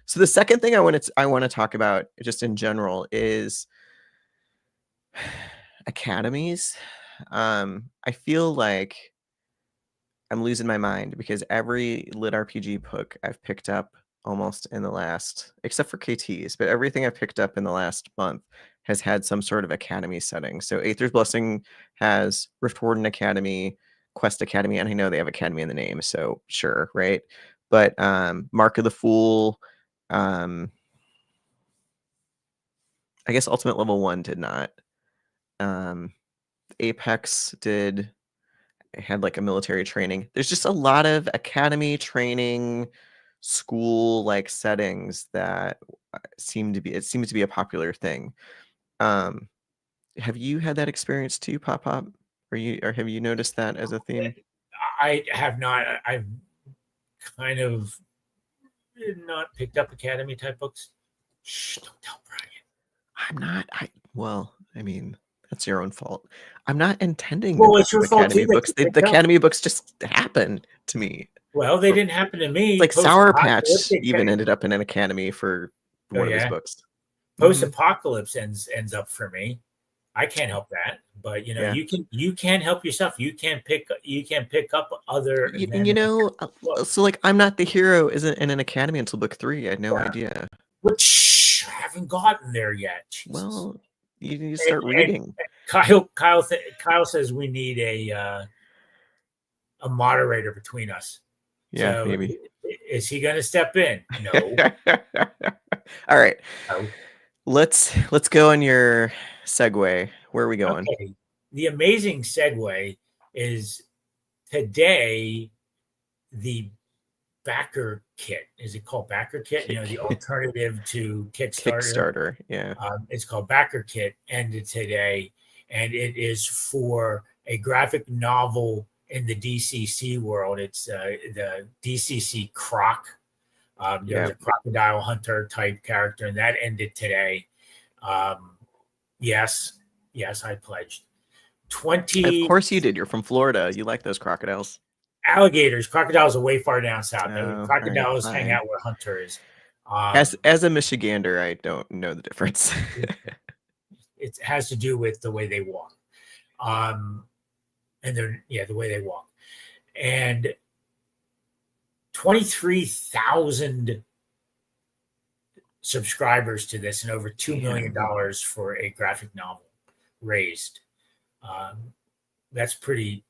So the second thing I want to talk about just in general is academies. I feel like I'm losing my mind because every LitRPG book I've picked up almost in the last, except for KTs, but everything I've picked up in the last month has had some sort of academy setting. So Aether's Blessing has Rift Warden Academy, Quest Academy, and I know they have Academy in the name, so sure, right? But Mark of the Fool, I guess Ultimate Level 1 did not. Apex did. Had like a military training. There's just a lot of academy training, school like settings that seems to be a popular thing. Have you had that experience too, PopPop? Or have you noticed that as a theme? I have not. I've kind of not picked up academy type books. Shh, don't tell Brian. I'm not. I mean, that's your own fault. I'm not intending to pick up Academy books. The Academy books just happen to me. Well, they didn't happen to me. It's like Sour Patch Post-apocalyptic even ended up in an academy for Oh, one of his yeah. books. Post-apocalypse ends up for me. I can't help that, but Yeah. you can help yourself. You can pick up other You know, so like I'm Not the Hero isn't in an academy until book 3. I had no idea. Which I haven't gotten there yet. Jesus. Well, you need to start reading. Kyle says we need a moderator between us. Yeah, so maybe. Is he going to step in? No. All right. No. Let's go on your segue. Where are we going? Okay. The amazing segue is today the backer kit. Is it called backer kit? The alternative to Kickstarter. Yeah. It's called backer kit. Ended today, and it is for a graphic novel in the DCC world. It's the DCC Croc. There's a crocodile hunter type character, and that ended today. Yes, I pledged 20. Of course you did. You're from Florida. You like those crocodiles. Alligators. Crocodiles are way far down south. Crocodiles right, hang out where hunter is. As a Michigander, I don't know the difference. It has to do with the way they walk. And the way they walk. And 23,000 subscribers to this and over $2 million for a graphic novel raised. That's pretty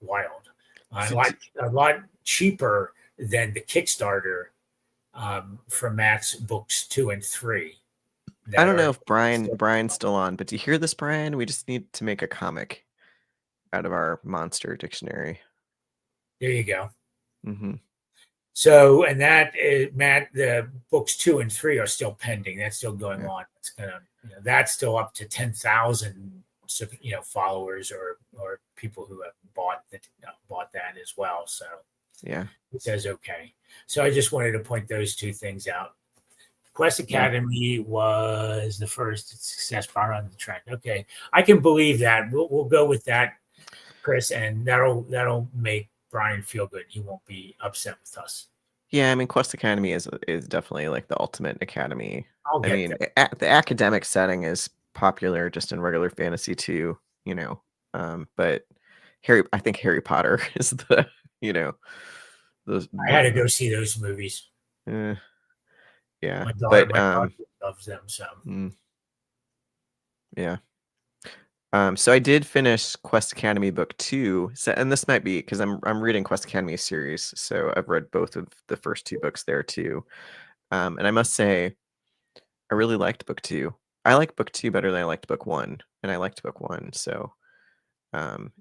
wild. A lot cheaper than the Kickstarter for Matt's books 2 and 3. I don't know if Brian's still on, but do you hear this, Brian? We just need to make a comic out of our monster dictionary. There you go. Mm-hmm. So, and that is, Matt, the books 2 and 3 are still pending. That's still going on. It's gonna, that's still up to 10,000, followers or people who have bought that as well. So, yeah, it says okay. So I just wanted to point those two things out. Quest Academy was the first success bar on the trend. Okay, I can believe that. We'll go with that, Chris, and that'll make Brian feel good. He won't be upset with us. Yeah, I mean, Quest Academy is definitely like the ultimate academy. The academic setting is popular just in regular fantasy too, but I think Harry Potter is the, those. I had to go see those movies. Yeah, my daughter loves them. So yeah. So I did finish Quest Academy book 2. So, and this might be because I'm reading Quest Academy series, so I've read both of the first 2 books there too. And I must say, I really liked book 2. I like book 2 better than I liked book 1, and I liked book 1. So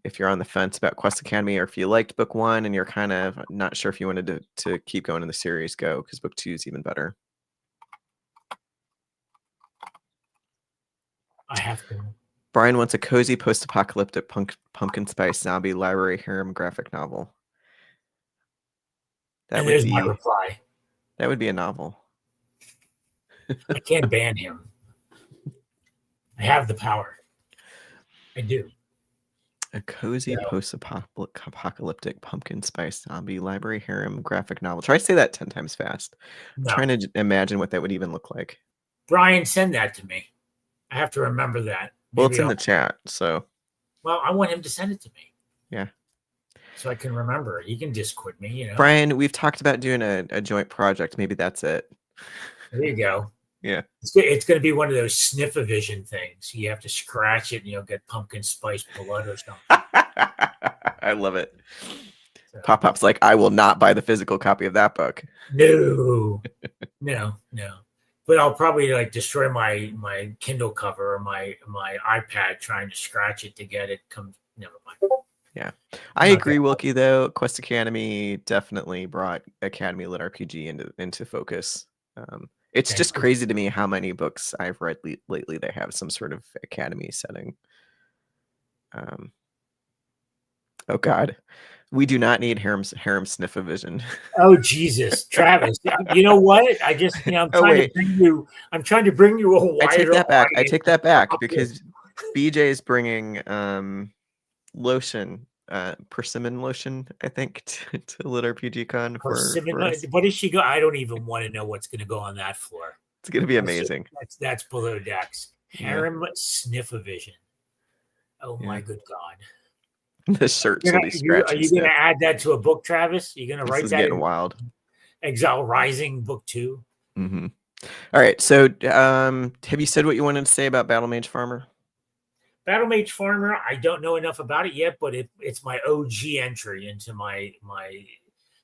if you're on the fence about Quest Academy, or if you liked book 1 and you're kind of not sure if you wanted to keep going in the series, go, because book 2 is even better. I have to. Brian wants a cozy post-apocalyptic pumpkin spice zombie library harem graphic novel. There's my reply. That would be a novel. I can't ban him. I have the power. I do. A cozy post-apocalyptic pumpkin spice zombie library harem graphic novel. Try to say that 10 times fast. I'm trying to imagine what that would even look like. Brian, send that to me. I have to remember that. Well, it's in the chat, so. Well, I want him to send it to me. Yeah. So I can remember it. He can Discord me, Brian, we've talked about doing a joint project. Maybe that's it. There you go. Yeah. It's going to be one of those Sniff-A-Vision things. You have to scratch it and get pumpkin spice blood or something. I love it. So. Pop-Pop's like, I will not buy the physical copy of that book. No. But I'll probably destroy my Kindle cover or my iPad trying to scratch it to get it. Never mind. Yeah, I agree, Wilkie. Though Quest Academy definitely brought Academy LitRPG into focus. It's just crazy to me how many books I've read lately that have some sort of Academy setting. Oh God. We do not need harem Sniff-A-Vision. Oh Jesus, Travis! You know what? I just I'm trying to bring you a wider. I take that back because BJ is bringing lotion persimmon lotion, I think, to LitRPG Con for us. What does she go? I don't even want to know what's going to go on that floor. It's going to be amazing. That's below decks. Harem Sniff-O-Vision. Oh my good God. The shirts will be scratched. Are you going to add that to a book, Travis? Are you going to write that? This is getting wild. Exile Rising Book 2. Mm-hmm. All right. So have you said what you wanted to say about Battle Mage Farmer? Battle Mage Farmer, I don't know enough about it yet, but it's my OG entry into my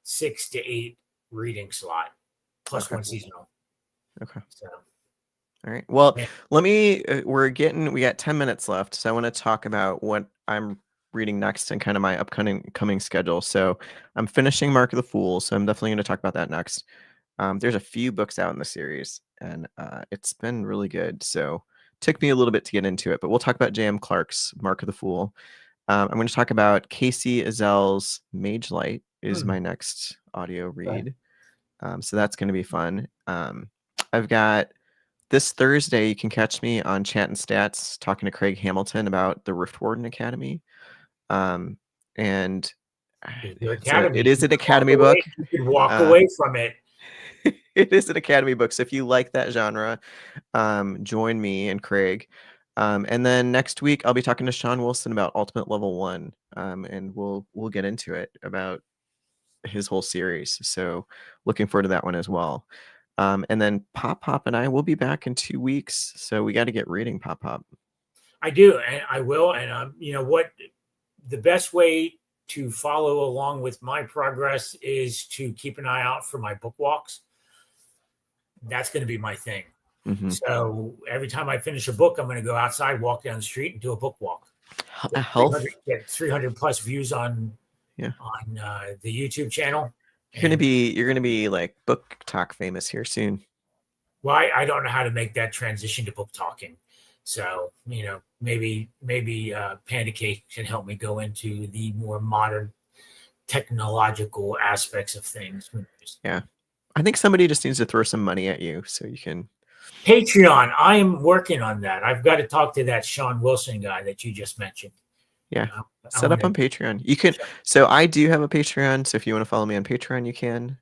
6 to 8 reading slot, plus one seasonal. Okay. So. All right. Well, let me. We got 10 minutes left, so I want to talk about what I'm reading next and kind of my upcoming schedule. So I'm finishing Mark of the Fool, so I'm definitely going to talk about that next. There's a few books out in the series, and it's been really good. So it took me a little bit to get into it, but we'll talk about J.M. Clark's Mark of the Fool. I'm going to talk about Casey Ezel's Mage Light is my next audio read. So that's going to be fun. I've got this Thursday, you can catch me on Chat and Stats talking to Craig Hamilton about the Rift Warden Academy. And it is an Academy book. You can walk away from it. It is an Academy book. So if you like that genre, join me and Craig. And then next week, I'll be talking to Sean Wilson about Ultimate Level 1. And we'll get into it about his whole series. So looking forward to that one as well. And then PopPop and I will be back in 2 weeks. So we got to get reading PopPop. I do, and I will. And you know what? The best way to follow along with my progress is to keep an eye out for my book walks. That's going to be my thing. Mm-hmm. So every time I finish a book, I'm going to go outside, walk down the street, and do a book walk. Get 300 plus views on the YouTube channel. You're gonna be like book talk famous here soon. Well, I don't know how to make that transition to book talking. So, you know, maybe Panda Cake can help me go into the more modern technological aspects of things. Yeah. I think somebody just needs to throw some money at you so you can. Patreon. I am working on that. I've got to talk to that Sean Wilson guy that you just mentioned. Yeah. Set up on Patreon. You can. So I do have a Patreon. So if you want to follow me on Patreon, you can.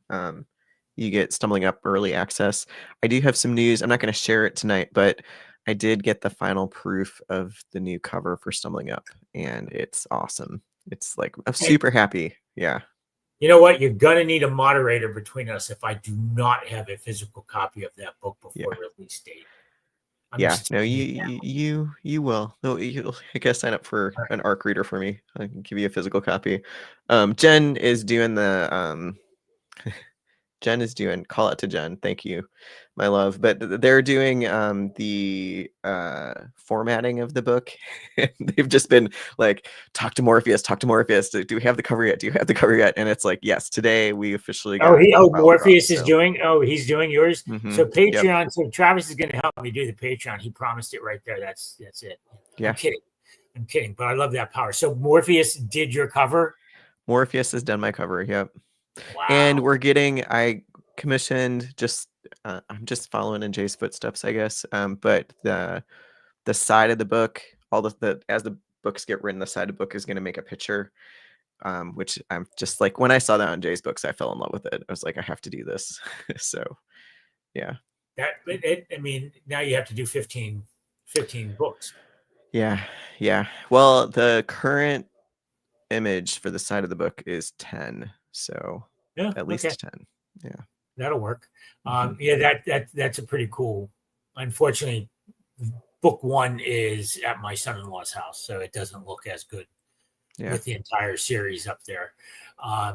You get Stumbling Up early access. I do have some news. I'm not going to share it tonight, but I did get the final proof of the new cover for Stumbling Up, and it's awesome. It's like, I'm super happy. Yeah. You know what? You're going to need a moderator between us if I do not have a physical copy of that book before release date. No, you will. No, I guess sign up for an ARC reader for me. I can give you a physical copy. Jen is doing the call out to Jen. Thank you, my love. But they're doing the formatting of the book. They've just been like, talk to Morpheus. Do we have the cover yet? And it's like, yes, today we officially got Morpheus is doing. Oh, he's doing yours. Mm-hmm. So Patreon. Yep. So Travis is going to help me do the Patreon. He promised it right there. That's it. Yeah. I'm kidding, but I love that power. So Morpheus did your cover. Morpheus has done my cover. Yep. Wow. And I commissioned I'm just following in Jay's footsteps, I guess. But the side of the book, as the books get written, the side of the book is going to make a picture, which I'm just like, when I saw that on Jay's books, I fell in love with it. I was like, I have to do this. So, yeah. Now you have to do 15 books. Yeah. Well, the current image for the side of the book is 10. So at least 10. Yeah. That'll work. That's a pretty cool. Unfortunately, book 1 is at my son-in-law's house, so it doesn't look as good with the entire series up there. I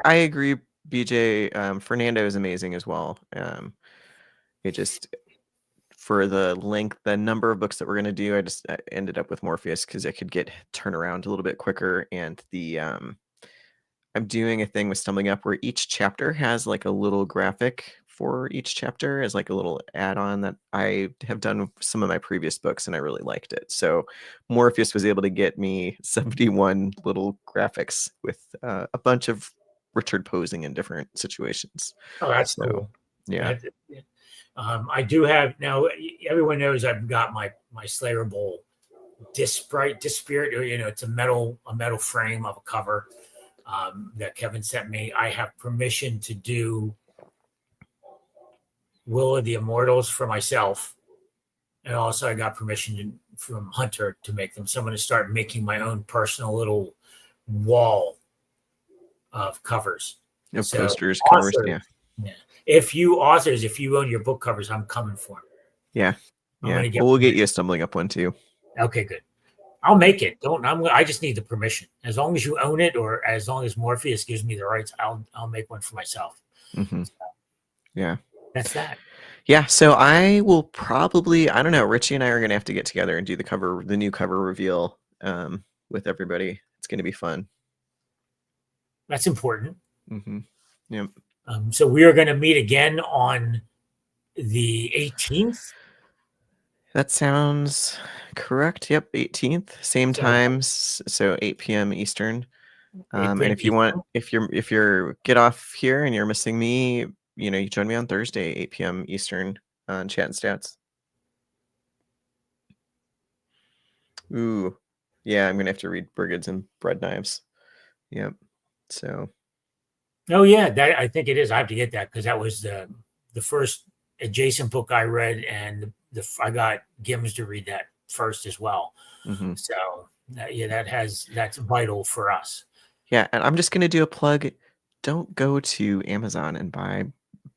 agree, BJ. Fernando is amazing as well. It just, for the number of books that we're going to do, I ended up with Morpheus because I could get turnaround a little bit quicker. And I'm doing a thing with Stumbling Up where each chapter has like a little graphic for each chapter as like a little add-on that I have done with some of my previous books, and I really liked it. So Morpheus was able to get me 71 little graphics with a bunch of Richard posing in different situations. Oh, that's cool. Yeah. I do have, now everyone knows I've got my Slayer Bowl Dispirit, or it's a metal frame of a cover that Kevin sent me. I have permission to do Will of the Immortals for myself, and also I got permission from Hunter to make them. So I'm going to start making my own personal little wall of covers. No So posters, covers, yeah. If you own your book covers, I'm coming for them. Yeah. Well, we'll get you a Stumbling Up one too. Okay, good. I'll make it. I just need the permission. As long as you own it, or as long as Morpheus gives me the rights, I'll make one for myself. Mm-hmm. Yeah. That's that. Yeah. So I will probably, I don't know, Richie and I are going to have to get together and do the new cover reveal with everybody. It's going to be fun. That's important. Mm-hmm. Yep. So we are going to meet again on the 18th. That sounds correct. Yep, 18th, same times, so 8 p.m. Eastern. And if you want, if you're get off here and you're missing me, you join me on Thursday, 8 p.m. Eastern on Chat and Stats. Ooh, yeah, I'm gonna have to read Brigands and Bread Knives. Yep. So. Oh yeah, that I think it is. I have to get that because that was the first adjacent book I read, and I got Gims to read that first as well. Mm-hmm. So that's vital for us. Yeah, and I'm just gonna do a plug. Don't go to Amazon and buy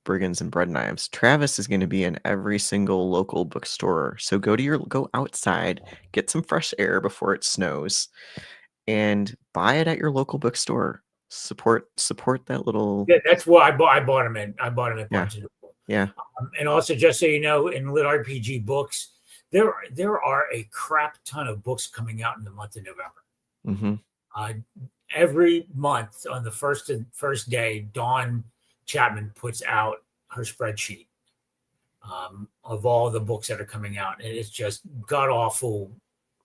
Brigands and Bread Knives. Travis is going to be in every single local bookstore. So go outside, get some fresh air before it snows, and buy it at your local bookstore. Support that little. Yeah, that's what I bought them in. I bought them at Barnes and Noble. Yeah. And also, just so you know, in LitRPG books, there are a crap ton of books coming out in the month of November. Mm-hmm. Every month on the first day, Dawn Chapman puts out her spreadsheet of all the books that are coming out, and it's just god awful.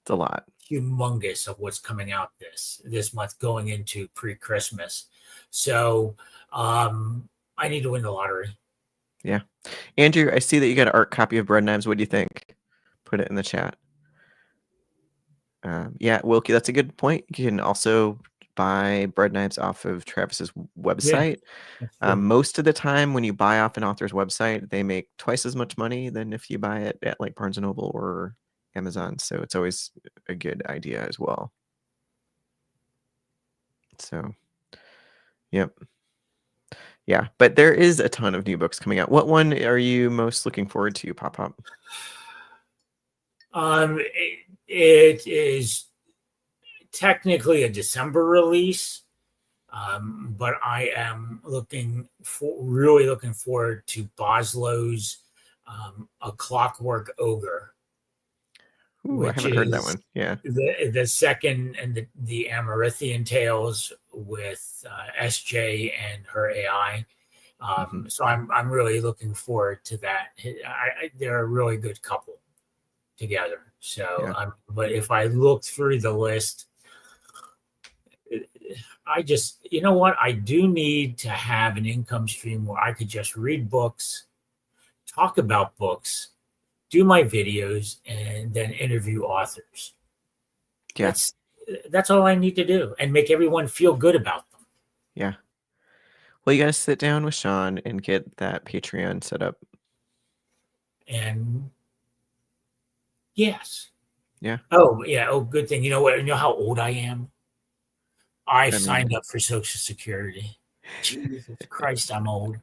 It's a lot, humongous of what's coming out this month, going into pre-Christmas. So I need to win the lottery. Yeah, Andrew, I see that you got an art copy of Bread Knives. What do you think? Put it in the chat. Yeah, Wilkie, that's a good point. You can also buy Bread Knives off of Travis's website. Yeah, most of the time when you buy off an author's website, they make twice as much money than if you buy it at like Barnes & Noble or Amazon. So it's always a good idea as well. So, yep. Yeah, but there is a ton of new books coming out. What one are you most looking forward to, PopPop? It is technically a December release, but I am really looking forward to Boslow's A Clockwork Ogre. Ooh, I haven't heard that one. Yeah, the second and the Amarithian Tales with SJ and her AI. So I'm really looking forward to that. They're a really good couple together. So, yeah. But if I look through the list, I just, you know what? I do need to have an income stream where I could just read books, talk about books, do my videos, and then interview authors. Yeah. That's all I need to do, and make everyone feel good about them. Yeah. Well, you got to sit down with Sean and get that Patreon set up. And yes. Yeah. Oh, yeah. Oh, good thing. You know what? You know how old I am? I signed up for Social Security. Jesus Christ, I'm old.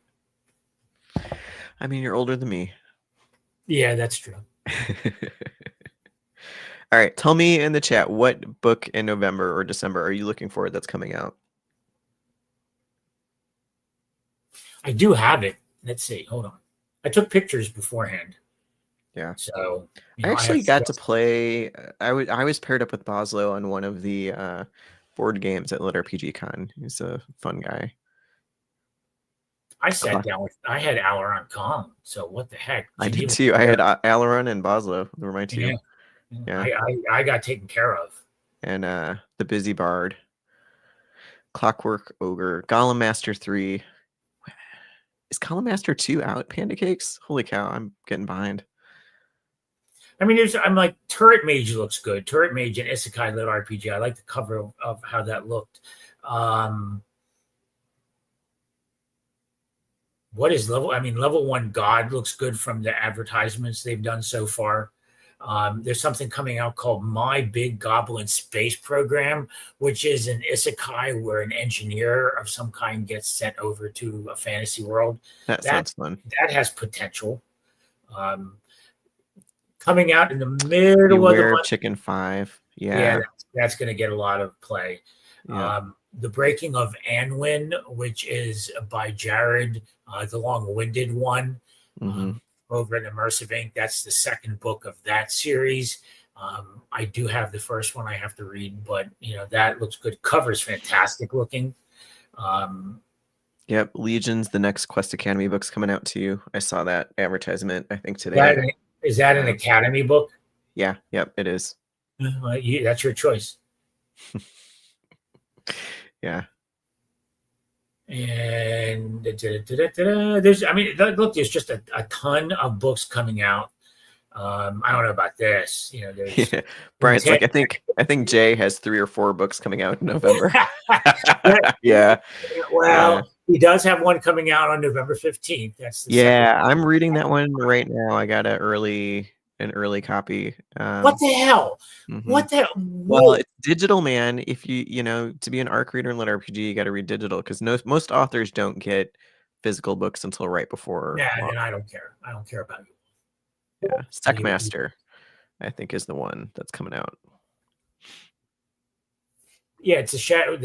I mean, you're older than me. Yeah, that's true. All right. Tell me in the chat, what book in November or December are you looking for that's coming out? I do have it. Let's see. Hold on. I took pictures beforehand. Yeah. So I actually got to play. I was paired up with Boslow on one of the board games at LitRPG Con. He's a fun guy. I sat down I had Alaron Kong. So what the heck? I did too. I had Alaron and Boslow. They were my two. Yeah. I got taken care of. And the Busy Bard, Clockwork Ogre, Golem Master 3. Is Golem Master 2 out? Panda Cakes? Holy cow! I'm getting behind. I mean, I'm like Turret Mage looks good. Turret Mage and Isekai LitRPG. I like the cover of how that looked. What is level? I mean, level 1 God looks good from the advertisements they've done so far. There's something coming out called My Big Goblin Space Program, which is an isekai where an engineer of some kind gets sent over to a fantasy world. That sounds fun. That has potential. Coming out in the middle Beware of the month. Chicken 5. Yeah, that's going to get a lot of play. Yeah. The Breaking of Anwin, which is by Jared, the long-winded one, over at Immersive Inc. That's the second book of that series. I do have the first one I have to read, but that looks good. Cover's fantastic looking. Yep, Legion's the next Quest Academy book's coming out too. I saw that advertisement, I think today. Is that an Academy book? Yeah, yep, it is. That's your choice. Yeah. And there's just a ton of books coming out. I don't know about this. Brian's like, I think Jay has 3 or 4 books coming out in November. Yeah. Well, he does have one coming out on November 15th. That's I'm reading that one right now. I got an early copy. What the hell? What the hell? Well, it's digital, man. If you to be an ARC reader in LitRPG, you got to read digital because most authors don't get physical books until right before. Yeah, and I don't care. I don't care about you. Yeah, Stackmaster, I think, is the one that's coming out. Yeah, it's the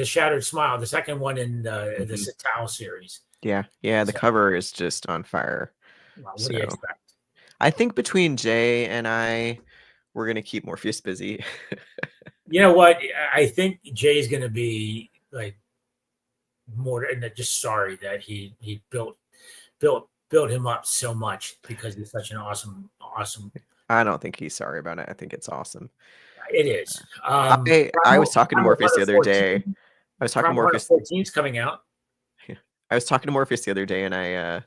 Shattered Smile, the second one in the Satao series. Yeah. The cover is just on fire. Well, what do you expect? I think between Jay and I, we're gonna keep Morpheus busy. You know what? I think Jay's gonna be like more, and just sorry that he built him up so much because he's such an awesome. I don't think he's sorry about it. I think it's awesome. It is. I was talking to Morpheus the other day. I was talking to Morpheus. 14 is coming out. I was talking to Morpheus the other day, and I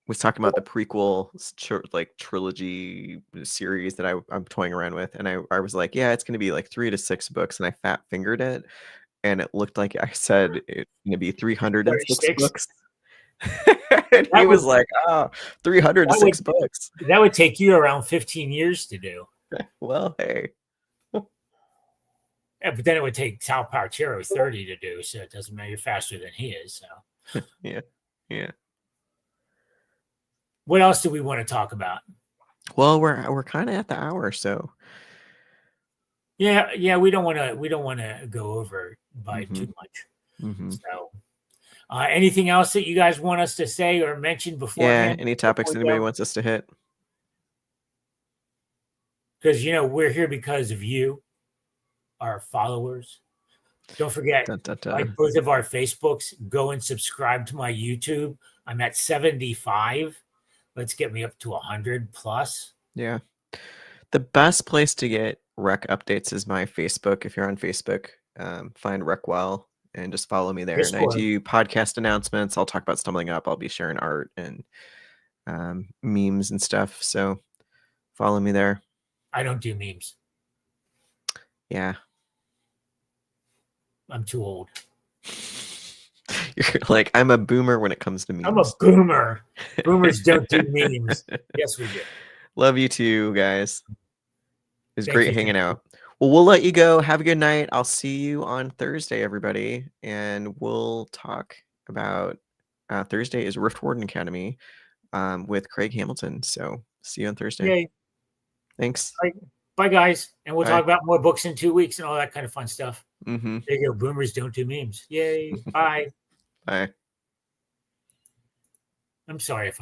was talking about the prequel trilogy series that I'm toying around with, and I was like, yeah, it's going to be like 3 to 6 books, and I fat fingered it, and it looked like I said it's going to be 306 books. And he was like, 306 books. That would take you around 15 years to do. Well, hey. Yeah, but then it would take Sal Partiero 30 to do, so it doesn't matter. You're faster than he is. So yeah. What else do we want to talk about? Well, we're kind of at the hour, so yeah. We don't want to go over by too much. So, anything else that you guys want us to say or mention before? Yeah, any topics anybody wants us to hit? Because we're here because of you, our followers. Don't forget, like both of our Facebooks, go and subscribe to my YouTube. I'm at 75. Let's get me up to 100 plus. Yeah. The best place to get Reck updates is my Facebook. If you're on Facebook, find Reck Well and just follow me there. And I do podcast announcements. I'll talk about Stumbling Up. I'll be sharing art and memes and stuff. So follow me there. I don't do memes. Yeah. I'm too old. You're like, I'm a boomer when it comes to memes. I'm a boomer. Boomers don't do memes. Yes, we do. Love you too, guys. It was great hanging out. Well, we'll let you go. Have a good night. I'll see you on Thursday, everybody. And we'll talk about Thursday is Rift Warden Academy with Craig Hamilton. So see you on Thursday. Yay. Thanks. Bye, guys. And we'll talk about more books in 2 weeks and all that kind of fun stuff. Mm-hmm. There you go. Boomers don't do memes. Yay. Bye. Bye. I'm sorry if I